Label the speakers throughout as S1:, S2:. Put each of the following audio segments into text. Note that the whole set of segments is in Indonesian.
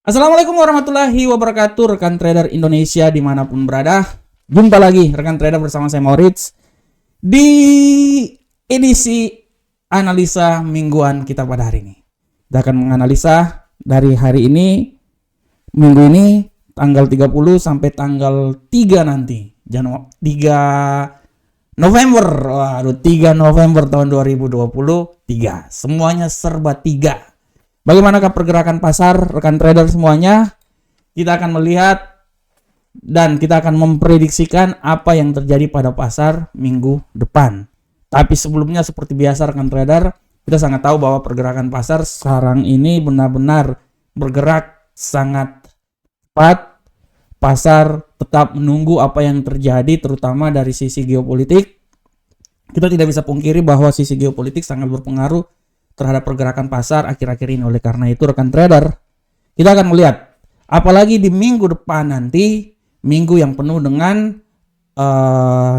S1: Assalamualaikum warahmatullahi wabarakatuh, rekan trader Indonesia dimanapun berada. Jumpa lagi rekan trader bersama saya Maurits di edisi analisa mingguan kita pada hari ini. Kita akan menganalisa dari hari ini, minggu ini tanggal 30 sampai tanggal 3 nanti, 3 November. Waduh, 3 November tahun 2023. Semuanya serba 3. Bagaimanakah pergerakan pasar, rekan trader semuanya? Kita akan melihat dan kita akan memprediksikan apa yang terjadi pada pasar minggu depan. Tapi sebelumnya seperti biasa rekan trader, kita sangat tahu bahwa pergerakan pasar sekarang ini benar-benar bergerak sangat cepat. Pasar tetap menunggu apa yang terjadi terutama dari sisi geopolitik. Kita tidak bisa pungkiri bahwa sisi geopolitik sangat berpengaruh terhadap pergerakan pasar akhir-akhir ini. Oleh karena itu rekan trader, kita akan melihat apalagi di minggu depan nanti, minggu yang penuh dengan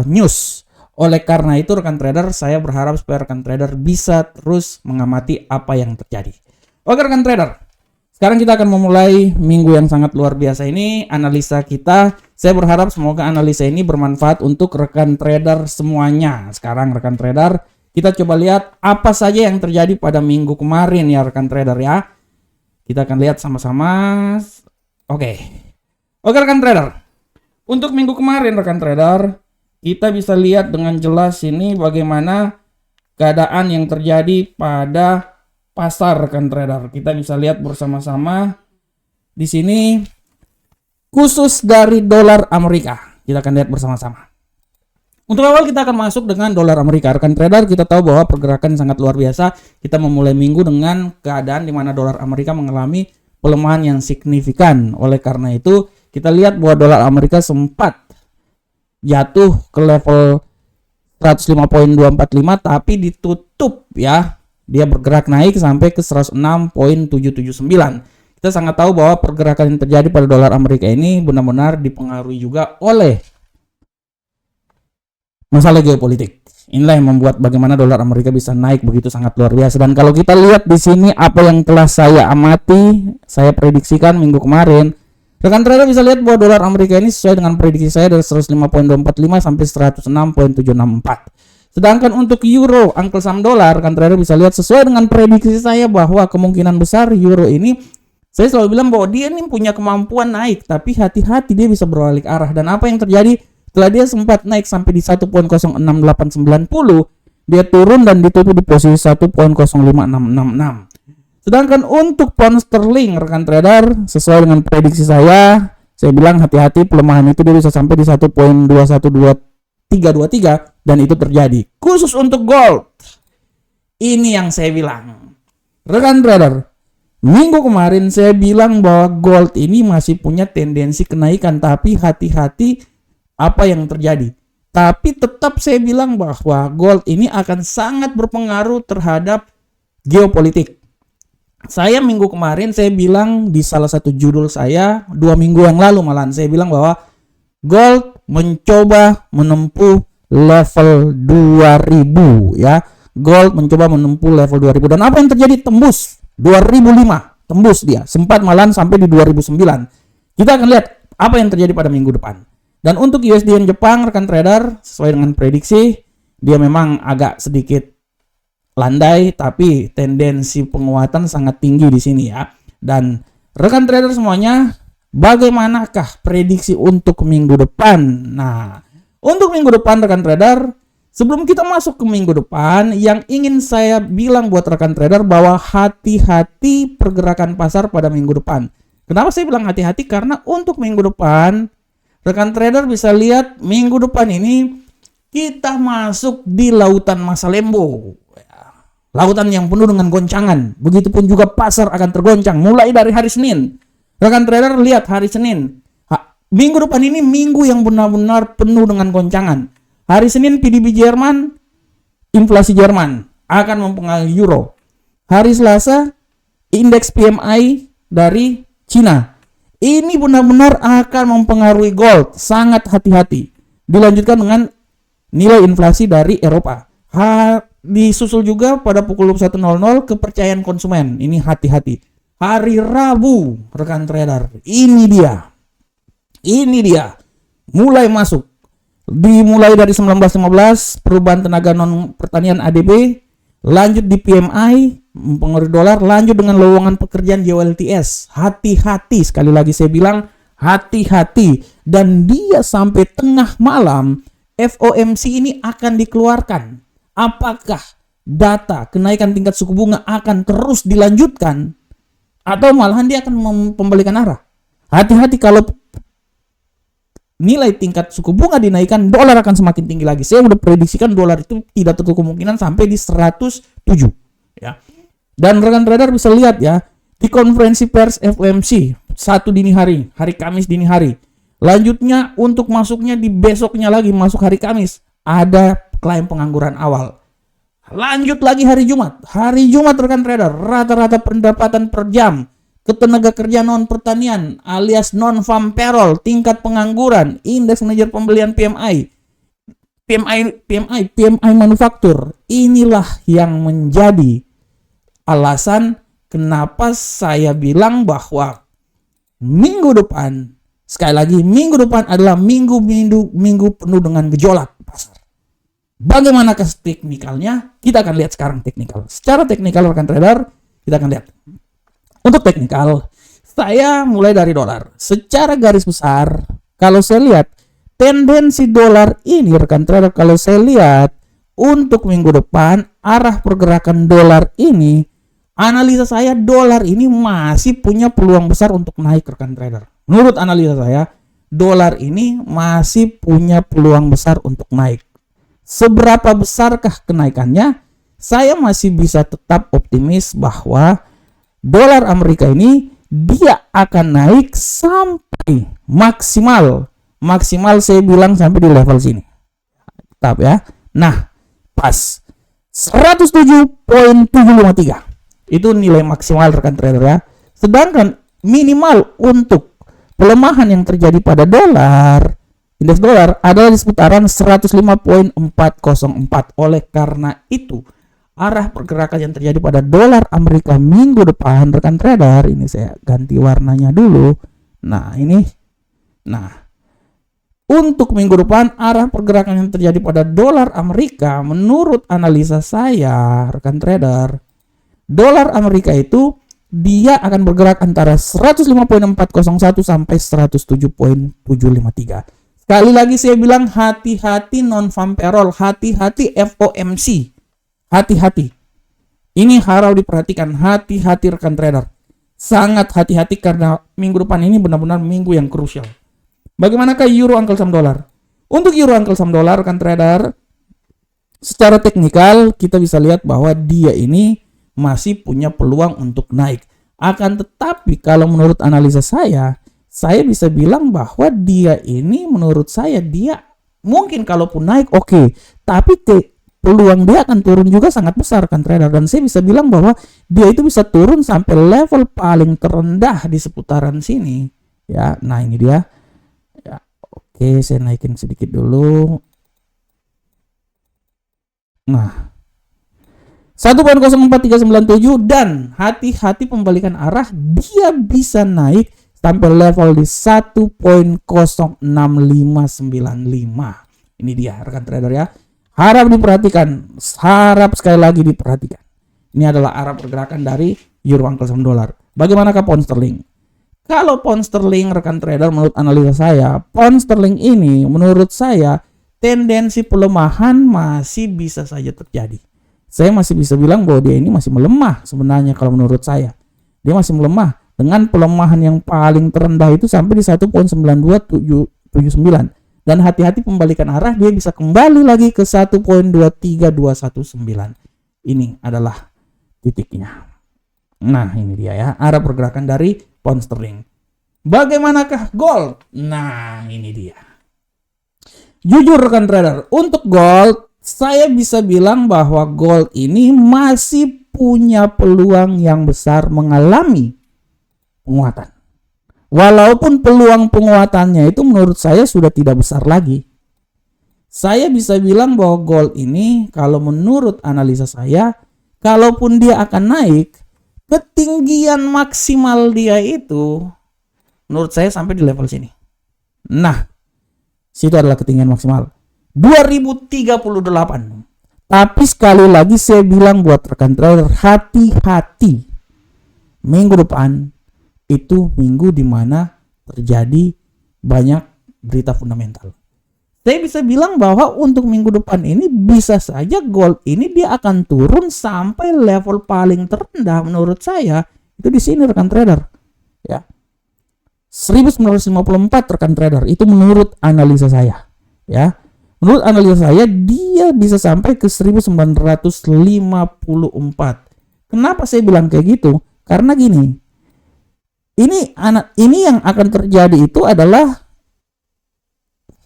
S1: news. Oleh karena itu rekan trader, saya berharap supaya rekan trader bisa terus mengamati apa yang terjadi. Oke rekan trader, sekarang kita akan memulai minggu yang sangat luar biasa ini, analisa kita. Saya berharap semoga analisa ini bermanfaat untuk rekan trader semuanya. Sekarang rekan trader, kita coba lihat apa saja yang terjadi pada minggu kemarin ya rekan trader ya. Kita akan lihat sama-sama. Oke rekan trader. Untuk minggu kemarin rekan trader, kita bisa lihat dengan jelas ini bagaimana keadaan yang terjadi pada pasar rekan trader. Kita bisa lihat bersama-sama di sini khusus dari dolar Amerika. Kita akan lihat bersama-sama. Untuk awal kita akan masuk dengan dolar Amerika. Rekan trader, kita tahu bahwa pergerakan sangat luar biasa. Kita memulai minggu dengan keadaan di mana dolar Amerika mengalami pelemahan yang signifikan. Oleh karena itu, kita lihat bahwa dolar Amerika sempat jatuh ke level 105.245 tapi ditutup ya. Dia bergerak naik sampai ke 106.779. Kita sangat tahu bahwa pergerakan yang terjadi pada dolar Amerika ini benar-benar dipengaruhi juga oleh masalah geopolitik. Inilah yang membuat bagaimana dolar Amerika bisa naik begitu sangat luar biasa. Dan kalau kita lihat di sini apa yang telah saya amati, saya prediksikan minggu kemarin, rekan trader bisa lihat bahwa dolar Amerika ini sesuai dengan prediksi saya dari 105.245 sampai 106.764. Sedangkan untuk euro, angkel saham dolar, rekan trader bisa lihat sesuai dengan prediksi saya bahwa kemungkinan besar euro ini, saya selalu bilang bahwa dia ini punya kemampuan naik, tapi hati-hati dia bisa berbalik arah. Dan apa yang terjadi? Setelah dia sempat naik sampai di 1.06890, dia turun dan ditutup di posisi 1.05666. Sedangkan untuk pound sterling rekan trader, sesuai dengan prediksi saya bilang hati-hati pelemahan itu dia bisa sampai di 1.2122323 dan itu terjadi. Khusus untuk gold, ini yang saya bilang. Rekan trader, minggu kemarin saya bilang bahwa gold ini masih punya tendensi kenaikan, tapi hati-hati apa yang terjadi. Tapi tetap saya bilang bahwa gold ini akan sangat berpengaruh terhadap geopolitik. Saya minggu kemarin saya bilang di salah satu judul saya 2 minggu yang lalu malahan saya bilang bahwa gold mencoba menempuh level 2000 ya. Gold mencoba menempuh level 2000 dan apa yang terjadi? Tembus 2005, tembus dia. Sempat malahan sampai di 2009. Kita akan lihat apa yang terjadi pada minggu depan. Dan untuk USD Yen Jepang rekan trader, sesuai dengan prediksi, dia memang agak sedikit landai tapi tendensi penguatan sangat tinggi di sini ya. Dan rekan trader semuanya, bagaimanakah prediksi untuk minggu depan? Nah, untuk minggu depan rekan trader, sebelum kita masuk ke minggu depan, yang ingin saya bilang buat rekan trader bahwa hati-hati pergerakan pasar pada minggu depan. Kenapa saya bilang hati-hati? Karena untuk minggu depan rekan trader bisa lihat minggu depan ini kita masuk di lautan masa lembo. Lautan yang penuh dengan goncangan. Begitupun juga pasar akan tergoncang mulai dari hari Senin. Rekan trader lihat hari Senin. Minggu depan ini minggu yang benar-benar penuh dengan goncangan. Hari Senin PDB Jerman, inflasi Jerman akan mempengaruhi euro. Hari Selasa indeks PMI dari Cina. Ini benar-benar akan mempengaruhi gold. Sangat hati-hati. Dilanjutkan dengan nilai inflasi dari Eropa. Disusul juga pada pukul 21.00 kepercayaan konsumen. Ini hati-hati. hari Rabu, rekan trader. Ini dia. Mulai masuk. Dimulai dari 19.15 perubahan tenaga non pertanian ADB, lanjut di PMI mempengaruhi dolar, lanjut dengan lowongan pekerjaan JOLTS. Hati-hati, sekali lagi saya bilang hati-hati, dan dia sampai tengah malam FOMC ini akan dikeluarkan. Apakah data kenaikan tingkat suku bunga akan terus dilanjutkan atau malahan dia akan membalikan arah? Hati-hati, kalau nilai tingkat suku bunga dinaikkan, dolar akan semakin tinggi lagi. Saya udah prediksikan dolar itu tidak tertutup kemungkinan sampai di 107 ya. Dan rekan trader bisa lihat ya, di konferensi pers FOMC dini hari Kamis dini hari. Lanjutnya untuk masuknya di besoknya lagi, masuk hari Kamis, ada klaim pengangguran awal. Lanjut lagi hari Jumat. Hari Jumat rekan trader, rata-rata pendapatan per jam, ketenaga kerja non pertanian alias non farm payroll, tingkat pengangguran, indeks manajer pembelian PMI manufaktur. Inilah yang menjadi alasan kenapa saya bilang bahwa minggu depan, sekali lagi, minggu depan adalah minggu penuh dengan gejolak pasar. Bagaimanakah teknikalnya? Kita akan lihat sekarang teknikal. Secara teknikal rekan trader, kita akan lihat. Untuk teknikal, saya mulai dari dolar. Secara garis besar, kalau saya lihat tendensi dolar ini rekan trader, kalau saya lihat untuk minggu depan arah pergerakan dolar ini, analisa saya dolar ini masih punya peluang besar untuk naik rekan trader. Menurut analisa saya, dolar ini masih punya peluang besar untuk naik. Seberapa besarkah kenaikannya? Saya masih bisa tetap optimis bahwa dolar Amerika ini dia akan naik sampai maksimal saya bilang sampai di level sini. Tetap ya. Nah, pas 107.753. Itu nilai maksimal rekan trader ya. Sedangkan minimal untuk pelemahan yang terjadi pada dolar, indeks dolar adalah di seputaran 105.404. Oleh karena itu, arah pergerakan yang terjadi pada dolar Amerika minggu depan rekan trader, ini saya ganti warnanya dulu. Nah, ini. Nah, untuk minggu depan arah pergerakan yang terjadi pada dolar Amerika menurut analisa saya rekan trader, dolar Amerika itu dia akan bergerak antara 105.401 sampai 107.753. Sekali lagi saya bilang hati-hati non farm payroll, hati-hati FOMC. Hati-hati. Ini harus diperhatikan, hati-hati rekan trader. Sangat hati-hati karena minggu depan ini benar-benar minggu yang krusial. Bagaimanakah euro angkel saham dolar? Untuk euro angkel saham dolar rekan trader, secara teknikal kita bisa lihat bahwa dia ini masih punya peluang untuk naik. Akan tetapi kalau menurut analisa saya bisa bilang bahwa dia ini menurut saya dia mungkin kalaupun naik oke, tapi peluang dia akan turun juga sangat besar kan trader, dan saya bisa bilang bahwa dia itu bisa turun sampai level paling terendah di seputaran sini ya. Nah, ini dia ya. Oke, saya naikin sedikit dulu. Nah, 1.04397, dan hati-hati pembalikan arah, dia bisa naik sampai level di 1.06595. Ini dia rekan trader ya. Harap diperhatikan, harap sekali lagi diperhatikan. Ini adalah arah pergerakan dari euro angkel saham dolar. Bagaimanakah pound sterling? Kalau pound sterling rekan trader, menurut analisa saya, pound sterling ini menurut saya tendensi pelemahan masih bisa saja terjadi. Saya masih bisa bilang bahwa dia ini masih melemah sebenarnya kalau menurut saya. Dia masih melemah dengan pelemahan yang paling terendah itu sampai di 1.92779. Dan hati-hati pembalikan arah, dia bisa kembali lagi ke 1.23219. Ini adalah titiknya. Nah, ini dia ya, arah pergerakan dari pound sterling. Bagaimanakah gold? Nah, ini dia. Jujur rekan trader, untuk gold, saya bisa bilang bahwa gold ini masih punya peluang yang besar mengalami penguatan. Walaupun peluang penguatannya itu menurut saya sudah tidak besar lagi. Saya bisa bilang bahwa gold ini kalau menurut analisa saya, kalaupun dia akan naik, ketinggian maksimal dia itu menurut saya sampai di level sini. Nah, situ adalah ketinggian maksimal 2038. Tapi sekali lagi saya bilang buat rekan trader, hati-hati. Minggu depan itu minggu dimana terjadi banyak berita fundamental. Saya bisa bilang bahwa untuk minggu depan ini bisa saja gold ini dia akan turun sampai level paling terendah menurut saya itu di sini rekan trader. Ya. 1954 rekan trader itu menurut analisa saya. Ya. Menurut analisa saya dia bisa sampai ke 1954. Kenapa saya bilang kayak gitu? Karena gini. Ini yang akan terjadi itu adalah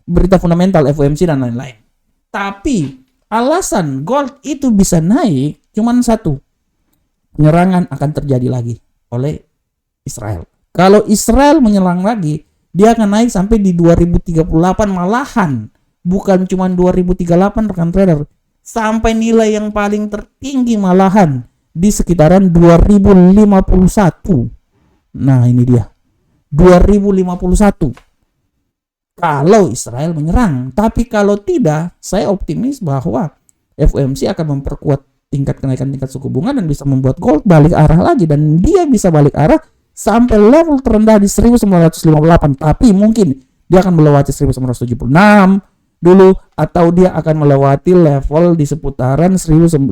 S1: berita fundamental FOMC dan lain-lain. Tapi alasan gold itu bisa naik cuman satu. Penyerangan akan terjadi lagi oleh Israel. Kalau Israel menyerang lagi, dia akan naik sampai di 2038 malahan. Bukan cuman 2038 rekan trader. Sampai nilai yang paling tertinggi malahan di sekitaran 2051. Nah, ini dia. 2051. Kalau Israel menyerang, tapi kalau tidak, saya optimis bahwa FOMC akan memperkuat tingkat kenaikan tingkat suku bunga dan bisa membuat gold balik arah lagi, dan dia bisa balik arah sampai level terendah di 1958, tapi mungkin dia akan melewati 1976 dulu, atau dia akan melewati level di seputaran 1900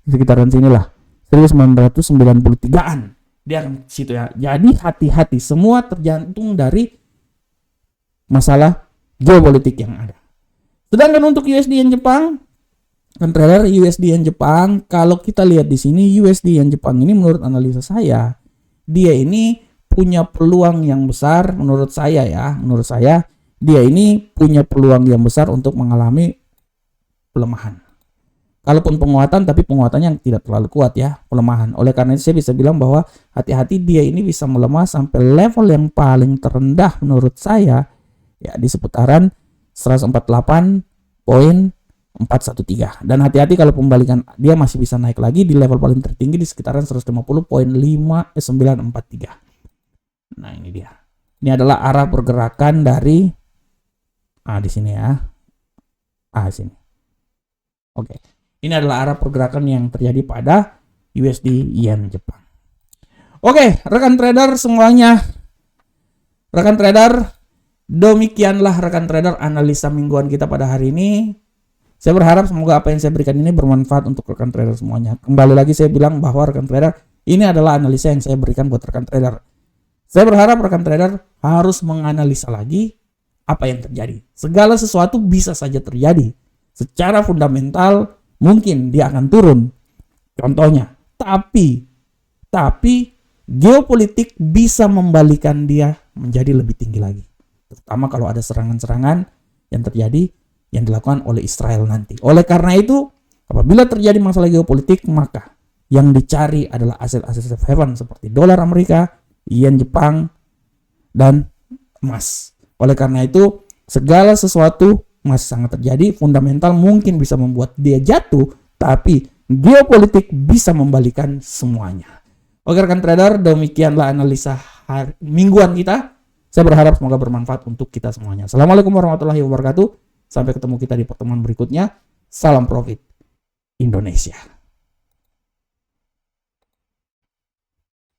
S1: sekitaran sinilah 1993an dia akan situ ya. Jadi hati-hati, semua tergantung dari masalah geopolitik yang ada. Sedangkan untuk USD yen Jepang, kan trader USD yen Jepang, kalau kita lihat di sini USD yen Jepang ini menurut analisa saya, dia ini punya peluang yang besar menurut saya ya, dia ini punya peluang yang besar untuk mengalami pelemahan. Kalaupun penguatan, tapi penguatannya yang tidak terlalu kuat ya, pelemahan. Oleh karena itu saya bisa bilang bahwa hati-hati, dia ini bisa melemah sampai level yang paling terendah menurut saya ya di seputaran 148.413. Dan hati-hati kalau pembalikan dia masih bisa naik lagi di level paling tertinggi di sekitaran 150.5943. Nah, ini dia. Ini adalah arah pergerakan dari di sini ya. Sini. Oke. Ini adalah arah pergerakan yang terjadi pada USD yen Jepang. Oke, rekan trader semuanya. Rekan trader, demikianlah rekan trader analisa mingguan kita pada hari ini. Saya berharap semoga apa yang saya berikan ini bermanfaat untuk rekan trader semuanya. Kembali lagi saya bilang bahwa rekan trader, ini adalah analisa yang saya berikan buat rekan trader. Saya berharap rekan trader harus menganalisa lagi apa yang terjadi. Segala sesuatu bisa saja terjadi. Secara fundamental mungkin dia akan turun. Contohnya, tapi geopolitik bisa membalikan dia menjadi lebih tinggi lagi. Terutama kalau ada serangan-serangan yang terjadi yang dilakukan oleh Israel nanti. Oleh karena itu, apabila terjadi masalah geopolitik, maka yang dicari adalah aset-aset safe haven seperti dolar Amerika, yen Jepang, dan emas. Oleh karena itu, segala sesuatu masih sangat terjadi. Fundamental mungkin bisa membuat dia jatuh, tapi geopolitik bisa membalikan semuanya. Oke rekan trader, demikianlah analisa mingguan kita. Saya berharap semoga bermanfaat untuk kita semuanya. Assalamualaikum warahmatullahi wabarakatuh. Sampai ketemu kita di pertemuan berikutnya. Salam profit Indonesia.